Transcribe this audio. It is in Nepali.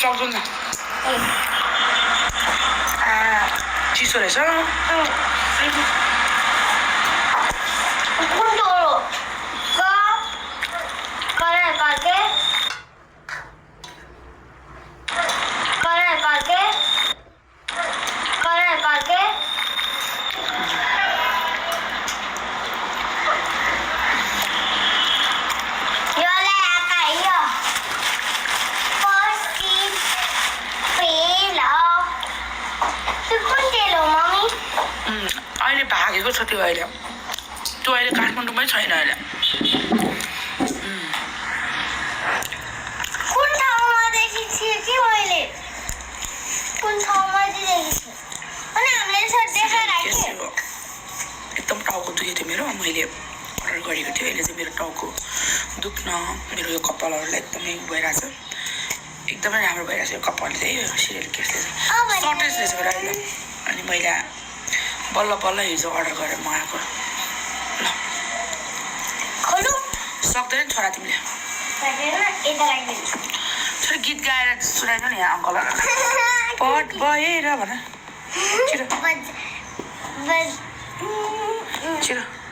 सक्दैन चिसो रहेछ अहिले भागेको छ त्यो अहिले काठमाडौँमै छैन अहिले कुन ठाउँमा देखेको थिएँ कि मैले कुन ठाउँमा देखेको थिएँ अनि हामीले सर देखाइराखेँ एकदम टाउको दुखेको थियो मेरो मैले अर्डर गरेको थिएँ अहिले चाहिँ मेरो टाउको दुख्न मेरो यो कपालहरूलाई एकदमै भइरहेछ एकदमै राम्रो भइरहेछ यो कपाल चाहिँ सिरियल केसले सर्टेज रहेछ मेरो अहिले अनि मैले बल्ल हिजो अर्डर गरेर मगाएको ल खोलु सक्दैन छोरा तिमीले छोरा गीत गाएर सुनाइनु नि यहाँ अङ्कललाई पट भएर भन छिटो छिटो